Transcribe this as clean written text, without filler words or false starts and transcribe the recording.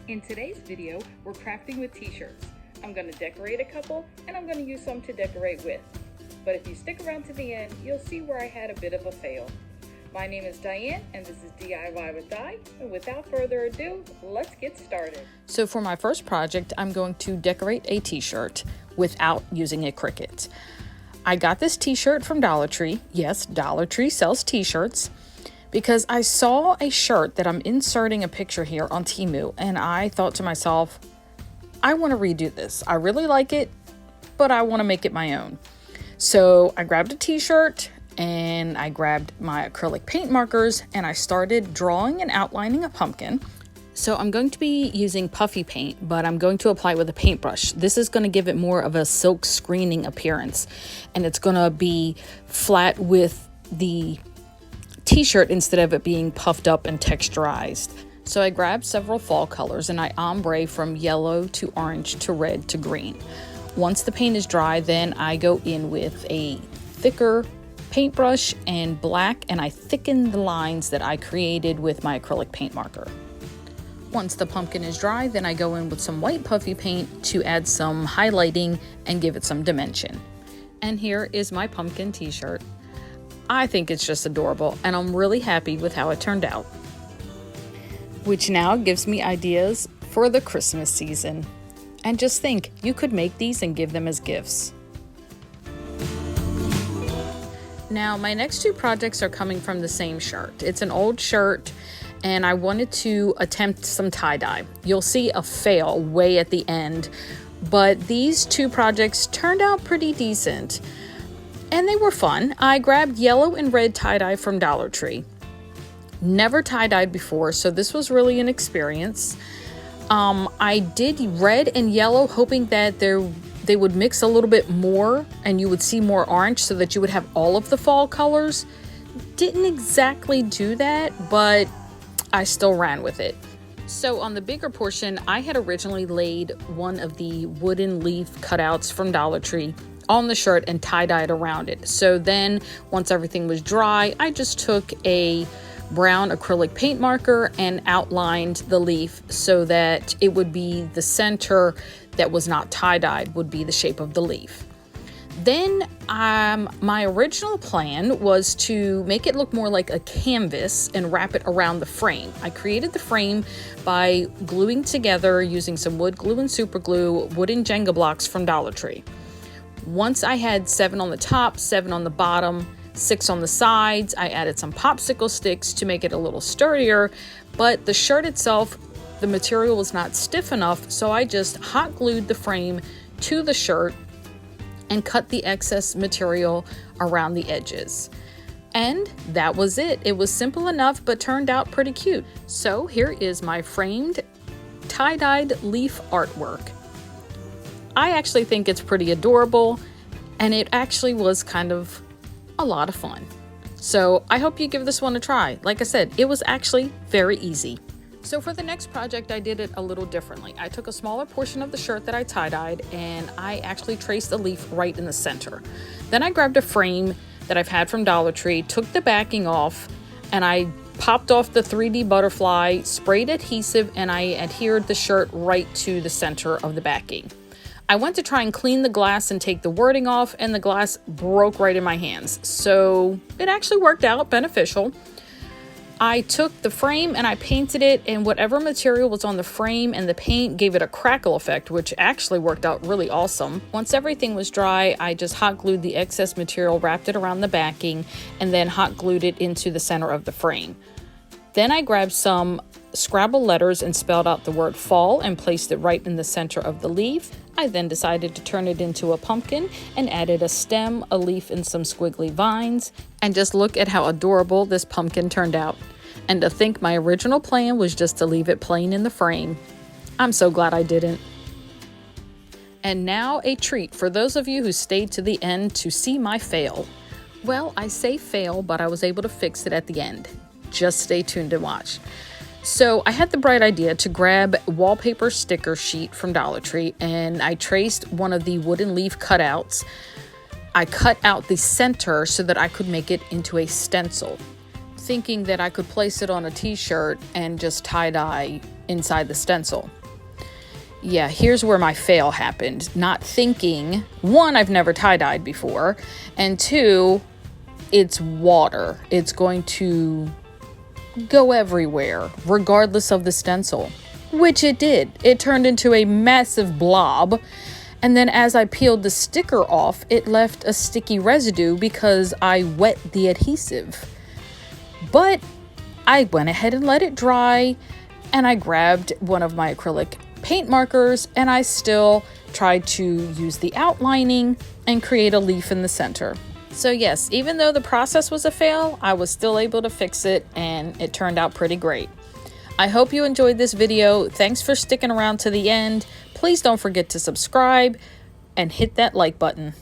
In today's video, we're crafting with t-shirts. I'm going to decorate a couple and I'm going to use some to decorate with. But if you stick around to the end, you'll see where I had a bit of a fail. My name is Diane and this is DIY with Di. And without further ado, let's get started. So for my first project, I'm going to decorate a t-shirt without using a Cricut. I got this t-shirt from Dollar Tree. Yes, Dollar Tree sells t-shirts. Because I saw a shirt that I'm inserting a picture here on Temu, and I thought to myself, I want to redo this. I really like it, but I want to make it my own. So I grabbed a t-shirt and I grabbed my acrylic paint markers and I started drawing and outlining a pumpkin. So I'm going to be using puffy paint, but I'm going to apply it with a paintbrush. This is going to give it more of a silk screening appearance, and it's going to be flat with the t-shirt instead of it being puffed up and texturized. So I grabbed several fall colors and I ombre from yellow to orange to red to green. Once the paint is dry, then I go in with a thicker paintbrush and black, and I thicken the lines that I created with my acrylic paint marker. Once the pumpkin is dry, then I go in with some white puffy paint to add some highlighting and give it some dimension. And here is my pumpkin t-shirt. I think it's just adorable, and I'm really happy with how it turned out. Which now gives me ideas for the Christmas season. And just think, you could make these and give them as gifts. Now, my next two projects are coming from the same shirt. It's an old shirt, and I wanted to attempt some tie-dye. You'll see a fail way at the end, but these two projects turned out pretty decent. And they were fun. I grabbed yellow and red tie-dye from Dollar Tree. Never tie-dyed before, so this was really an experience. I did red and yellow, hoping that they would mix a little bit more and you would see more orange so that you would have all of the fall colors. Didn't exactly do that, but I still ran with it. So on the bigger portion, I had originally laid one of the wooden leaf cutouts from Dollar Tree on the shirt and tie-dyed around it. So then once everything was dry, I just took a brown acrylic paint marker and outlined the leaf so that it would be the center that was not tie-dyed would be the shape of the leaf. Then my original plan was to make it look more like a canvas and wrap it around the frame. I created the frame by gluing together using some wood glue and super glue wooden Jenga blocks from Dollar Tree. Once I had 7 on the top, 7 on the bottom, 6 on the sides, I added some popsicle sticks to make it a little sturdier, but the shirt itself, the material was not stiff enough, so I just hot glued the frame to the shirt and cut the excess material around the edges. And that was it. It was simple enough, but turned out pretty cute. So here is my framed tie-dyed leaf artwork. I actually think it's pretty adorable, and it actually was kind of a lot of fun. So I hope you give this one a try. Like I said, it was actually very easy. So for the next project, I did it a little differently. I took a smaller portion of the shirt that I tie-dyed, and I actually traced the leaf right in the center. Then I grabbed a frame that I've had from Dollar Tree, took the backing off, and I popped off the 3D butterfly, sprayed adhesive, and I adhered the shirt right to the center of the backing. I went to try and clean the glass and take the wording off, and the glass broke right in my hands. So it actually worked out beneficial. I took the frame and I painted it, and whatever material was on the frame and the paint gave it a crackle effect, which actually worked out really awesome. Once everything was dry, I just hot glued the excess material, wrapped it around the backing, and then hot glued it into the center of the frame. Then I grabbed some Scrabble letters and spelled out the word fall and placed it right in the center of the leaf. I then decided to turn it into a pumpkin and added a stem, a leaf, and some squiggly vines. And just look at how adorable this pumpkin turned out. And to think my original plan was just to leave it plain in the frame. I'm so glad I didn't. And now a treat for those of you who stayed to the end to see my fail. Well, I say fail, but I was able to fix it at the end. Just stay tuned and watch. So I had the bright idea to grab wallpaper sticker sheet from Dollar Tree, and I traced one of the wooden leaf cutouts. I cut out the center so that I could make it into a stencil, thinking that I could place it on a t-shirt and just tie-dye inside the stencil. Yeah, here's where my fail happened. Not thinking, one, I've never tie-dyed before, and two, it's water. It's going to go everywhere, regardless of the stencil, which it did. It turned into a massive blob. And then as I peeled the sticker off, it left a sticky residue because I wet the adhesive. But I went ahead and let it dry, and I grabbed one of my acrylic paint markers, and I still tried to use the outlining and create a leaf in the center. So yes, even though the process was a fail, I was still able to fix it, and it turned out pretty great. I hope you enjoyed this video. Thanks for sticking around to the end. Please don't forget to subscribe and hit that like button.